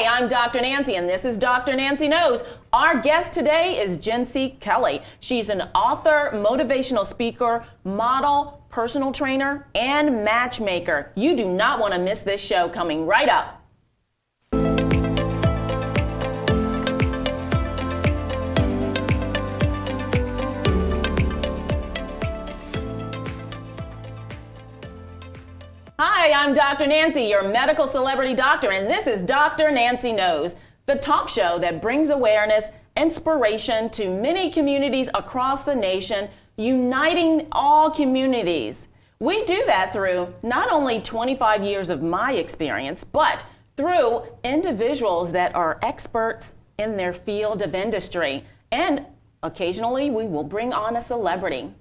Hi, I'm Dr. Nancy, and this is Dr. Nancy Knows. Our guest today is Jincy Kelly. She's an author, motivational speaker, model, personal trainer, and matchmaker. You do not want to miss this show coming right up. Hi, I'm Dr. Nancy, your medical celebrity doctor, and this is Dr. Nancy Knows, the talk show that brings awareness, inspiration to many communities across the nation, uniting all communities. We do that through not only 25 years of my experience, but through individuals that are experts in their field of industry. And occasionally we will bring on a celebrity.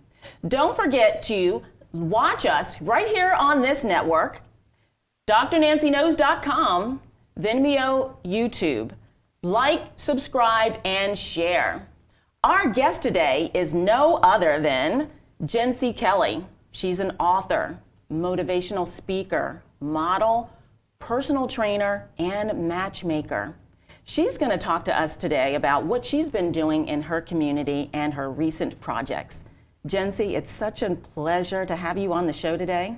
Don't forget to watch us right here on this network, drnancyknows.com, Vimeo, YouTube. Like, subscribe, and share. Our guest today is no other than Jincy Kelly. She's an author, motivational speaker, model, personal trainer, and matchmaker. She's going to talk to us today about what she's been doing in her community and her recent projects. Jincy, it's such a pleasure to have you on the show today.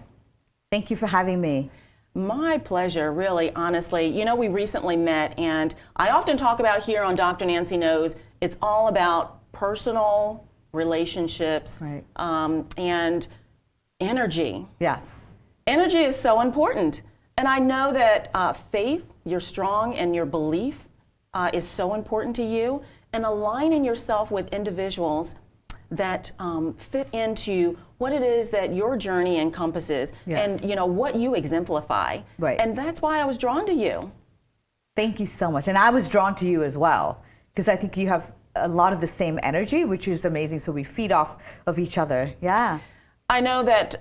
Thank you for having me. My pleasure, really, honestly. You know, we recently met, and I often talk about here on Dr. Nancy Knows, it's all about personal relationships, right, and energy. Yes. Energy is so important. And I know that faith, you're strong, and your belief is so important to you, and aligning yourself with individuals that fit into what it is that your journey encompasses, yes, and you know what you exemplify. Right. And that's why I was drawn to you. Thank you so much. And I was drawn to you as well, because I think you have a lot of the same energy, which is amazing. So we feed off of each other. Yeah. I know that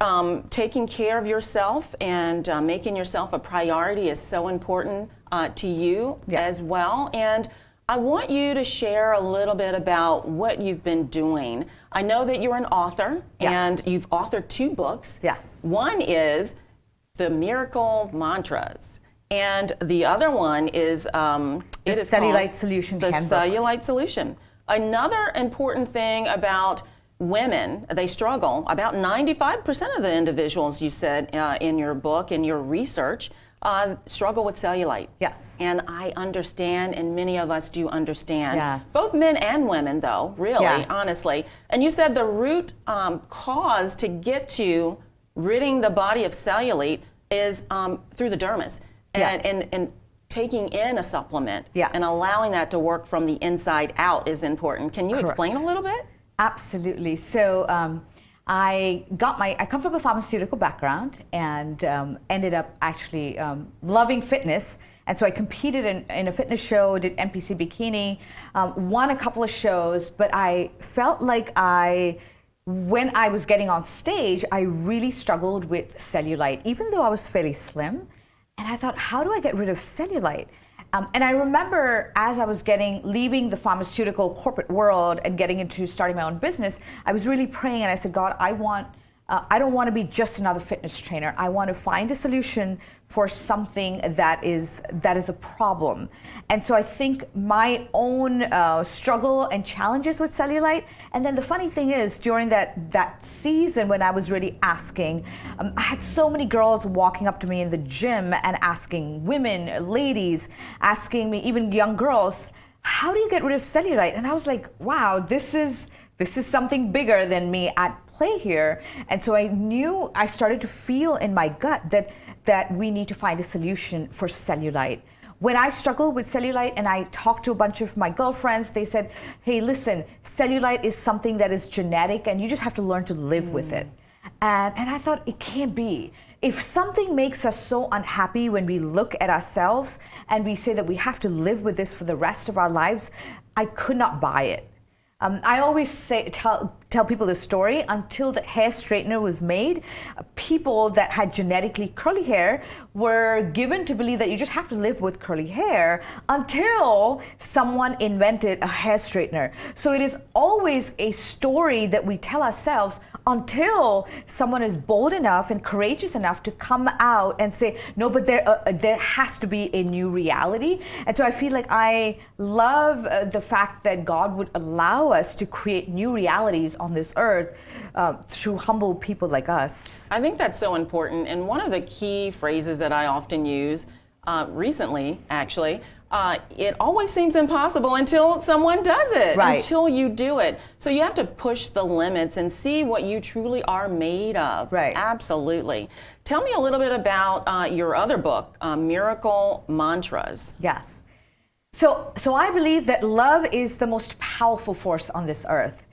taking care of yourself and making yourself a priority is so important to you, yes, as well. And I want you to share a little bit about what you've been doing. I know that you're an author, yes, and you've authored 2 books. Yes. One is The Miracle Mantras, and the other one is the Cellulite Solution The Handbook. Cellulite Solution. Another important thing about women, they struggle. About 95% of the individuals, you said in your book, in your research, struggle with cellulite. Yes. And I understand, and many of us do understand. Yes. Both men and women, though, really, yes, honestly. And you said the root cause to get to ridding the body of cellulite is through the dermis. And, yes, and taking in a supplement, yes, and allowing that to work from the inside out is important. Can you correct, explain a little bit? Absolutely. So I come from a pharmaceutical background, and ended up actually loving fitness. And so I competed in a fitness show, did NPC bikini, won a couple of shows, but I felt like when I was getting on stage, I really struggled with cellulite, even though I was fairly slim. And I thought, how do I get rid of cellulite? And I remember as I was leaving the pharmaceutical corporate world and getting into starting my own business, I was really praying, and I said, God, I don't want to be just another fitness trainer. I want to find a solution for something that is a problem. And so I think my own struggle and challenges with cellulite. And then the funny thing is, during that season when I was really asking, I had so many girls walking up to me in the gym and asking, women, ladies, asking me, even young girls, how do you get rid of cellulite? And I was like, wow, this is something bigger than me at play here. And so I started to feel in my gut that we need to find a solution for cellulite. When I struggled with cellulite and I talked to a bunch of my girlfriends, they said, hey, listen, cellulite is something that is genetic and you just have to learn to live with it. And I thought, it can't be. If something makes us so unhappy when we look at ourselves and we say that we have to live with this for the rest of our lives, I could not buy it. I always tell people the story. Until the hair straightener was made, people that had genetically curly hair were given to believe that you just have to live with curly hair until someone invented a hair straightener. So it is always a story that we tell ourselves until someone is bold enough and courageous enough to come out and say, no, but there has to be a new reality. And so I feel like I love the fact that God would allow us to create new realities on this earth through humble people like us. I think that's so important. And one of the key phrases that I often use recently, actually, it always seems impossible until someone does it, right. Until you do it. So you have to push the limits and see what you truly are made of. Right. Absolutely. Tell me a little bit about your other book, Miracle Mantras. Yes. So I believe that love is the most powerful force on this earth.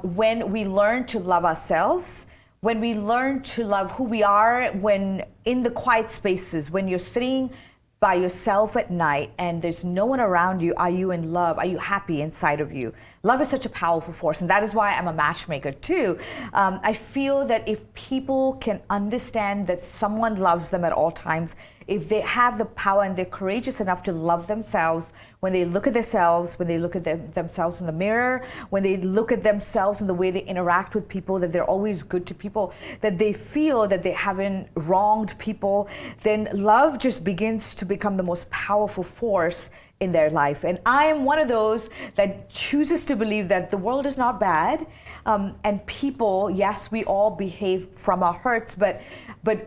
When we learn to love ourselves, when we learn to love who we are, when in the quiet spaces, when you're sitting by yourself at night and there's no one around you, are you in love? Are you happy inside of you? Love is such a powerful force, and that is why I'm a matchmaker too. I feel that if people can understand that someone loves them at all times, if they have the power and they're courageous enough to love themselves, when they look at themselves, when they look at themselves in the mirror, when they look at themselves in the way they interact with people, that they're always good to people, that they feel that they haven't wronged people, then love just begins to become the most powerful force in their life. And I am one of those that chooses to believe that the world is not bad, and people, yes, we all behave from our hurts, but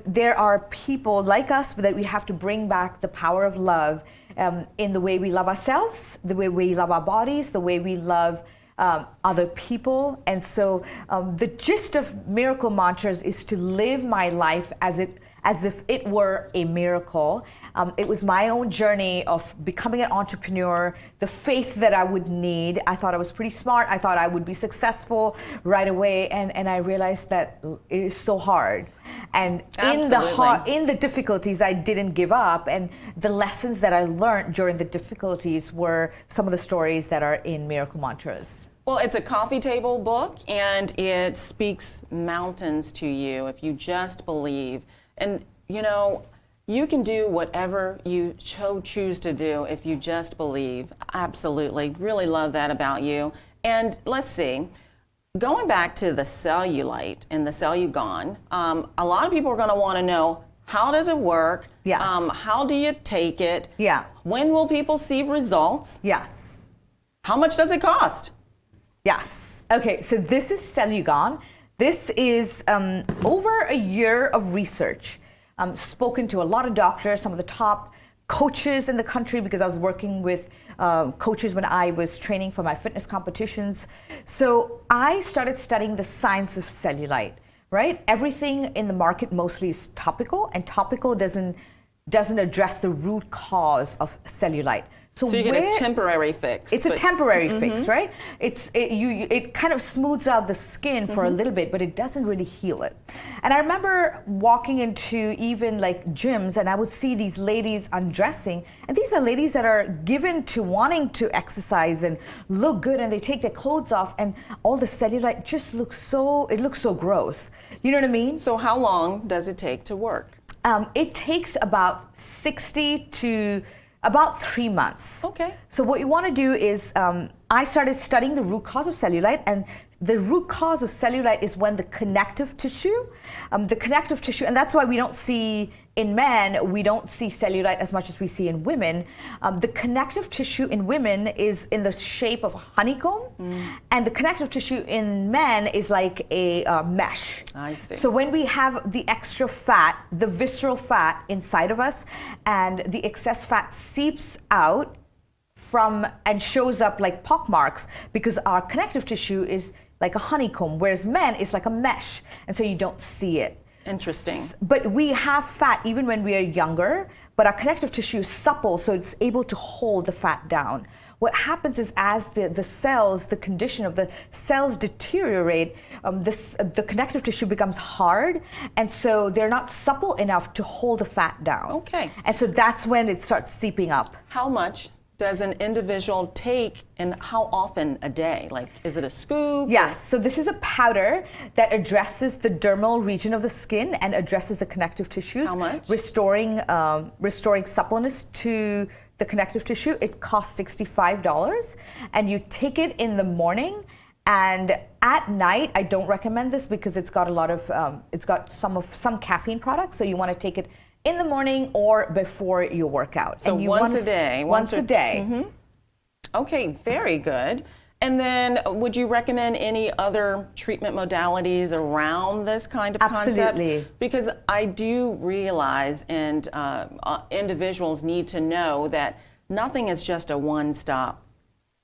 there are people like us that we have to bring back the power of love in the way we love ourselves, the way we love our bodies, the way we love other people. And so the gist of Miracle Mantras is to live my life as if it were a miracle. It was my own journey of becoming an entrepreneur, the faith that I would need. I thought I was pretty smart. I thought I would be successful right away. And I realized that it is so hard. And in the difficulties, I didn't give up. And the lessons that I learned during the difficulties were some of the stories that are in Miracle Mantras. Well, it's a coffee table book, and it speaks mountains to you if you just believe. And, you know, you can do whatever you choose to do if you just believe. Absolutely. Really love that about you. And let's see. Going back to the cellulite and the cellugon, a lot of people are going to want to know, how does it work? Yes. How do you take it? Yeah. When will people see results? Yes. How much does it cost? Yes. Okay, so this is cellugon. This is over a year of research. Spoken to a lot of doctors, some of the top coaches in the country, because I was working with coaches when I was training for my fitness competitions. So I started studying the science of cellulite, right? Everything in the market mostly is topical, and topical doesn't address the root cause of cellulite. So you get a temporary fix. It's a temporary fix, right? It kind of smooths out the skin for a little bit, but it doesn't really heal it. And I remember walking into even like gyms, and I would see these ladies undressing, and these are ladies that are given to wanting to exercise and look good, and they take their clothes off, and all the cellulite just looks so gross. You know what I mean? So how long does it take to work? It takes about 60 to about 3 months. Okay. So what you want to do is, I started studying the root cause of cellulite, and the root cause of cellulite is when the connective tissue, and that's why we don't see in men, we don't see cellulite as much as we see in women. The connective tissue in women is in the shape of a honeycomb, and the connective tissue in men is like a mesh. I see. So when we have the extra fat, the visceral fat inside of us, and the excess fat seeps out from and shows up like pockmarks, because our connective tissue is like a honeycomb, whereas men is like a mesh, and so you don't see it. Interesting. But we have fat even when we are younger, but our connective tissue is supple, so it's able to hold the fat down. What happens is, as the condition of the cells deteriorate, the connective tissue becomes hard, and so they're not supple enough to hold the fat down. Okay. And so that's when it starts seeping up. How much does an individual take, and how often a day? Like, is it a scoop? Yes, so this is a powder that addresses the dermal region of the skin and addresses the connective tissues. How much? Restoring suppleness to the connective tissue. It costs $65, and you take it in the morning. And at night, I don't recommend this because it's got a lot of, it's got some caffeine products. So you want to take it in the morning or before your workout. So and you once a day. Once a day. Mm-hmm. Okay, very good. And then would you recommend any other treatment modalities around this kind of concept? Absolutely. Because I do realize, and individuals need to know that nothing is just a one-stop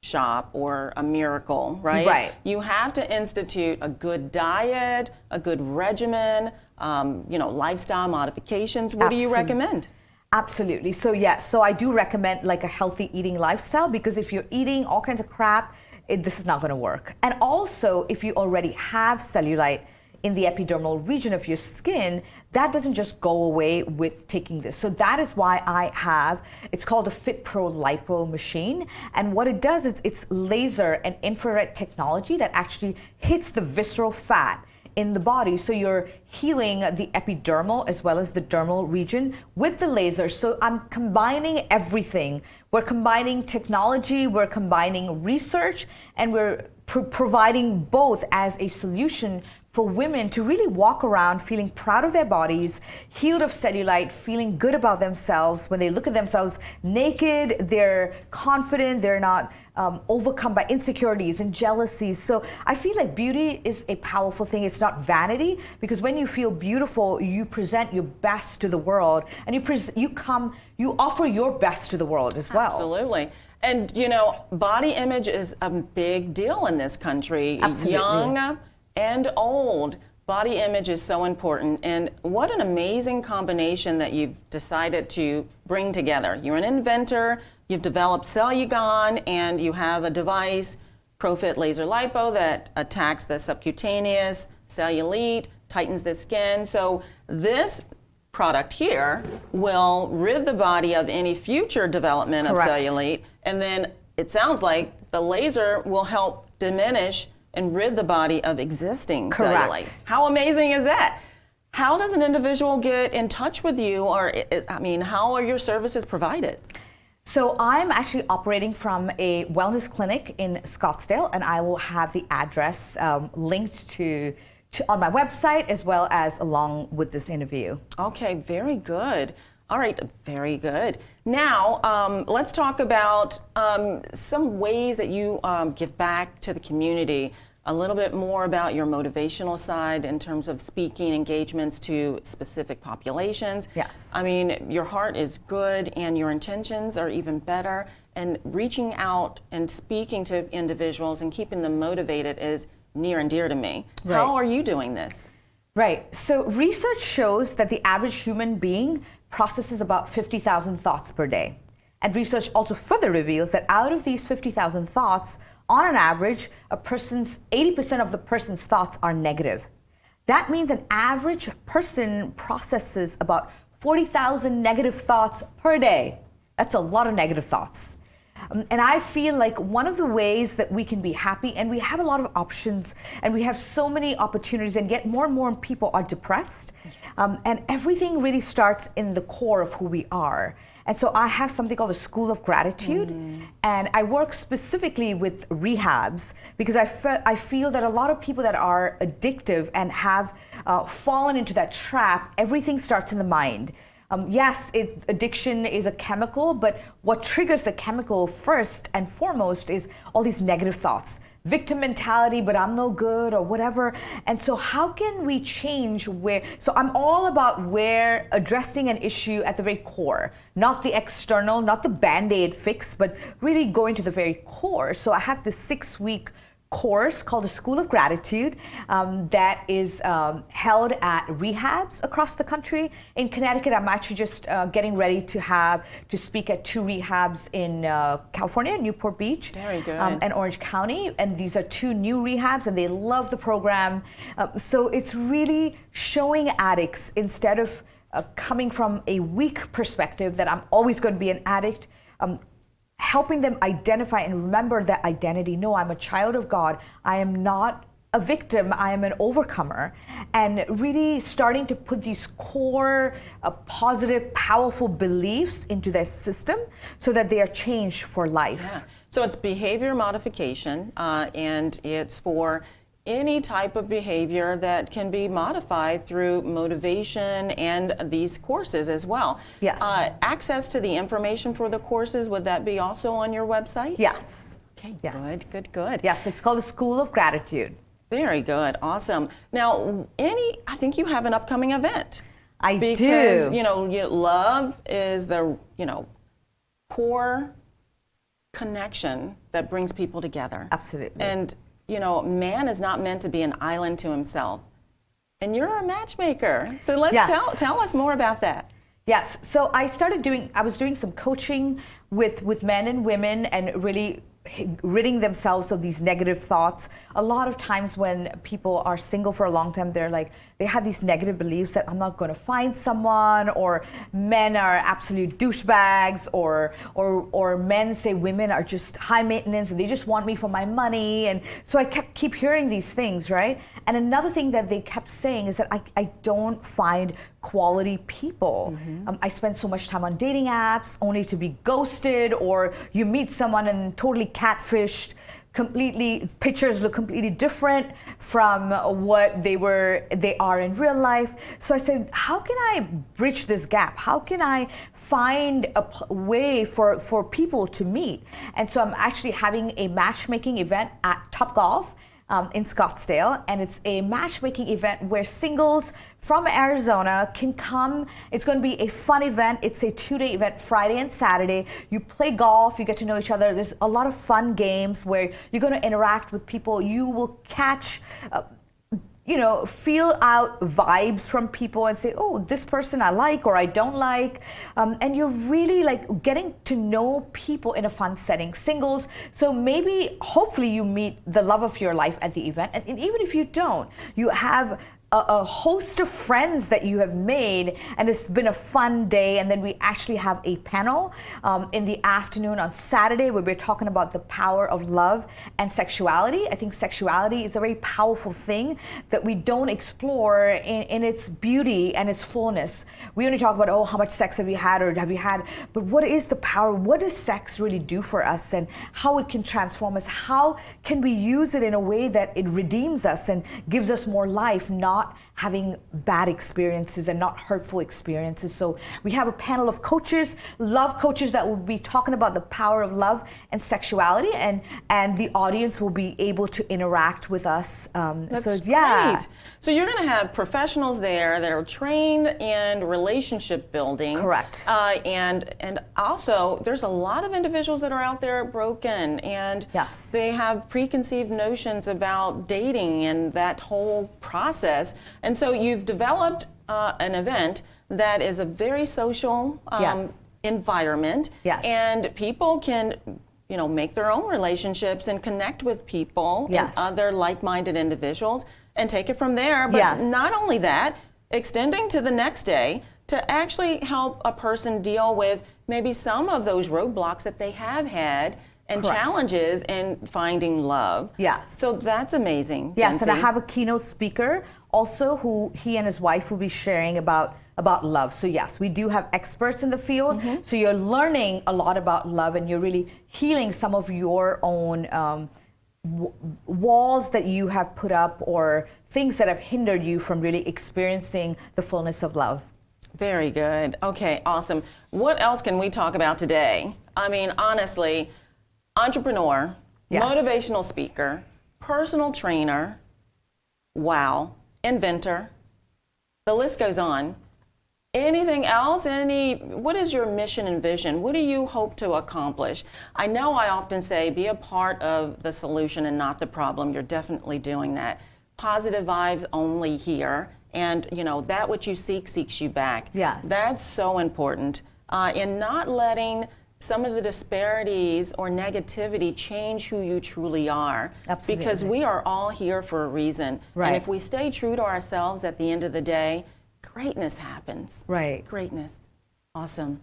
shop or a miracle, right? Right. You have to institute a good diet, a good regimen, lifestyle modifications. What do you recommend? Absolutely. So so I do recommend like a healthy eating lifestyle, because if you're eating all kinds of crap, this is not going to work. And also, if you already have cellulite in the epidermal region of your skin, that doesn't just go away with taking this. So that is why I have, it's called a Fit Pro Lipo machine. And what it does is it's laser and infrared technology that actually hits the visceral fat in the body. So you're healing the epidermal as well as the dermal region with the laser. So I'm combining everything. We're combining technology, we're combining research, and we're providing both as a solution for women to really walk around feeling proud of their bodies, healed of cellulite, feeling good about themselves. When they look at themselves naked, they're confident, they're not overcome by insecurities and jealousies. So I feel like beauty is a powerful thing. It's not vanity, because when you feel beautiful, you present your best to the world, and you offer your best to the world as well. Absolutely. And body image is a big deal in this country. Absolutely. Young and old, body image is so important. And what an amazing combination that you've decided to bring together. You're an inventor, you've developed Cellugon, and you have a device, ProFit Laser Lipo, that attacks the subcutaneous cellulite, tightens the skin. So this product here will rid the body of any future development of cellulite, and then it sounds like the laser will help diminish and rid the body of existing cellulite. How amazing is that? How does an individual get in touch with you, or how are your services provided? So I'm actually operating from a wellness clinic in Scottsdale, and I will have the address linked to on my website, as well as along with this interview. Okay, very good. All right, very good. Now, let's talk about some ways that you give back to the community, a little bit more about your motivational side in terms of speaking engagements to specific populations. Yes. I mean, your heart is good and your intentions are even better, and reaching out and speaking to individuals and keeping them motivated is near and dear to me. Right. How are you doing this? Right. So research shows that the average human being processes about 50,000 thoughts per day. And research also further reveals that out of these 50,000 thoughts, on an average, 80% of the person's thoughts are negative. That means an average person processes about 40,000 negative thoughts per day. That's a lot of negative thoughts. And I feel like one of the ways that we can be happy, and we have a lot of options, and we have so many opportunities, and yet more and more people are depressed. Yes. And everything really starts in the core of who we are. And so I have something called the School of Gratitude, and I work specifically with rehabs, because I feel that a lot of people that are addictive and have fallen into that trap, everything starts in the mind. Yes, addiction is a chemical, but what triggers the chemical first and foremost is all these negative thoughts. Victim mentality, but I'm no good, or whatever. And so how can we change so I'm all about addressing an issue at the very core, not the external, not the Band-Aid fix, but really going to the very core. So I have this 6-week course called the School of Gratitude that is held at rehabs across the country. In Connecticut, I'm actually just getting ready to speak at 2 rehabs in California, Newport Beach, very good, and Orange County. And these are 2 new rehabs, and they love the program. So it's really showing addicts, instead of coming from a weak perspective that I'm always going to be an addict, helping them identify and remember that identity. No, I'm a child of God. I am not a victim, I am an overcomer. And really starting to put these core positive, powerful beliefs into their system so that they are changed for life. Yeah. So it's behavior modification, and it's for any type of behavior that can be modified through motivation and these courses as well. Yes. Access to the information for the courses, would that be also on your website? Yes. Okay, Yes. good. Yes, it's called the School of Gratitude. Very good, awesome. Now, I think you have an upcoming event. I do. Because, love is the, core connection that brings people together. Absolutely. And, man is not meant to be an island to himself. And you're a matchmaker. So let's tell us more about that. Yes. So I was doing some coaching with men and women and really ridding themselves of these negative thoughts. A lot of times when people are single for a long time, they have these negative beliefs that I'm not going to find someone, or men are absolute douchebags, or men say women are just high maintenance and they just want me for my money. And so I keep hearing these things, right? And another thing that they kept saying is that I don't find quality people. I spend so much time on dating apps only to be ghosted, or you meet someone and totally catfished, pictures look completely different from what they are in real life. So I said, how can I bridge this gap? How can I find a way for people to meet? And so I'm actually having a matchmaking event at Topgolf in Scottsdale, and it's a matchmaking event where singles from Arizona can come. It's going to be a fun event. It's a 2-day event, Friday and Saturday. You play golf, you get to know each other. There's a lot of fun games where you're going to interact with people. You will catch feel out vibes from people and say, oh, this person I like or I don't like. And you're really like getting to know people in a fun setting, singles. So maybe, hopefully you meet the love of your life at the event. And even if you don't, you have a host of friends that you have made, and it's been a fun day. And then we actually have a panel in the afternoon on Saturday where we're talking about the power of love and sexuality. I think sexuality is a very powerful thing that we don't explore in its beauty and its fullness. We only talk about, oh, how much sex have you had, or have you had, but what is the power? What does sex really do for us, and how it can transform us? How can we use it in a way that it redeems us and gives us more life, not having bad experiences and not hurtful experiences? So we have a panel of coaches, love coaches, that will be talking about the power of love and sexuality, and the audience will be able to interact with us. That's great. So you're going to have professionals there that are trained in relationship building. Correct. And also there's a lot of individuals that are out there broken, and they have preconceived notions about dating and that whole process. And so you've developed an event that is a very social environment, and people can make their own relationships and connect with people and other like-minded individuals and take it from there. But not only that, extending to the next day to actually help a person deal with maybe some of those roadblocks that they have had and challenges in finding love. So that's amazing. Yes, and I have a keynote speaker also who he and his wife will be sharing about love. So yes, we do have experts in the field. So you're learning a lot about love, and you're really healing some of your own walls that you have put up, or things that have hindered you from really experiencing the fullness of love. Very good. Okay, awesome. What else can we talk about today? I mean, honestly, entrepreneur, motivational speaker, personal trainer, inventor, the list goes on. Anything else? What is your mission and vision? What do you hope to accomplish? I know I often say be a part of the solution and not the problem. You're definitely doing that. Positive vibes only here. And that which you seek seeks you back. That's so important. In not letting some of the disparities or negativity change who you truly are. Absolutely. Because we are all here for a reason. And if we stay true to ourselves at the end of the day, greatness happens. Greatness. Awesome.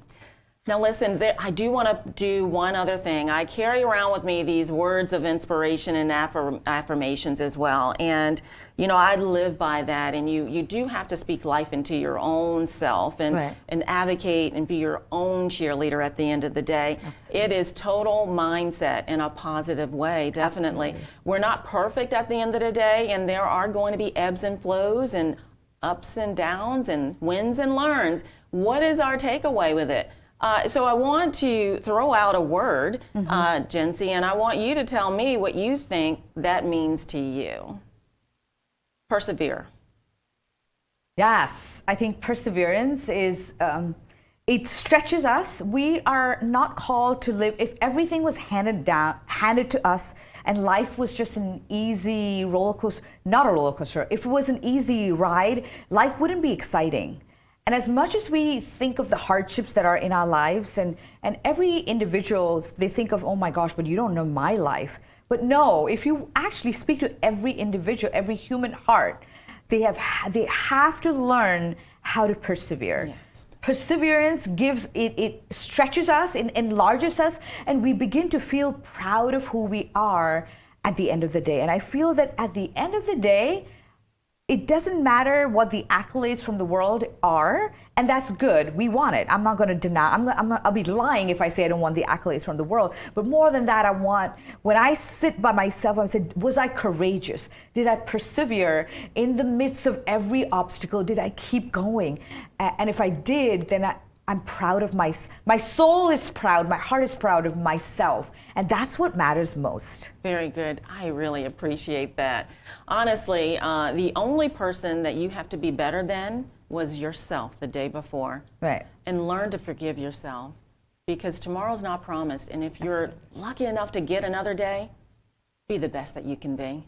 Now listen, I do want to do one other thing. I carry around with me these words of inspiration and affirmations as well. And, you know, I live by that. And you do have to speak life into your own self and, Right. and advocate and be your own cheerleader at the end of the day. Absolutely. It is total mindset in a positive way, definitely. Absolutely. We're not perfect at the end of the day, and there are going to be ebbs and flows and ups and downs and wins and learns. What is our takeaway with it? So I want to throw out a word, Jincy, and I want you to tell me what you think that means to you. Persevere. Yes, I think perseverance is, it stretches us. We are not called to live, if everything was handed to us and life was just an easy roller coaster, not a roller coaster, if it was an easy ride, life wouldn't be exciting. And as much as we think of the hardships that are in our lives, and every individual, they think of, oh my gosh, but you don't know my life. But no, if you actually speak to every individual, every human heart, they have to learn how to persevere. Yes. Perseverance gives, it stretches us, it enlarges us, and we begin to feel proud of who we are at the end of the day. And I feel that at the end of the day, it doesn't matter what the accolades from the world are, and that's good. We want it. I'm not going to deny. I'll be lying if I say I don't want the accolades from the world. But more than that, I want, when I sit by myself, I said, was I courageous? Did I persevere in the midst of every obstacle? Did I keep going? And if I did, then I'm proud of my soul is proud, my heart is proud of myself, and that's what matters most. Very good. I really appreciate that. Honestly, the only person that you have to be better than was yourself the day before. Right. And learn to forgive yourself, because tomorrow's not promised, and if you're lucky enough to get another day, be the best that you can be.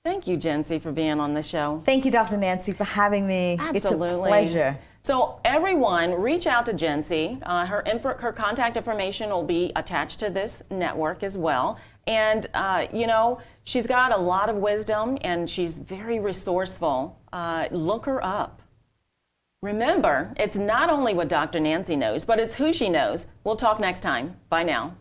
Thank you, Jincy, for being on the show. Thank you, Dr. Nancy, for having me. Absolutely. It's a pleasure. So everyone, reach out to Jincy. Her contact information will be attached to this network as well. And, you know, she's got a lot of wisdom, and she's very resourceful. Look her up. Remember, it's not only what Dr. Nancy knows, but it's who she knows. We'll talk next time. Bye now.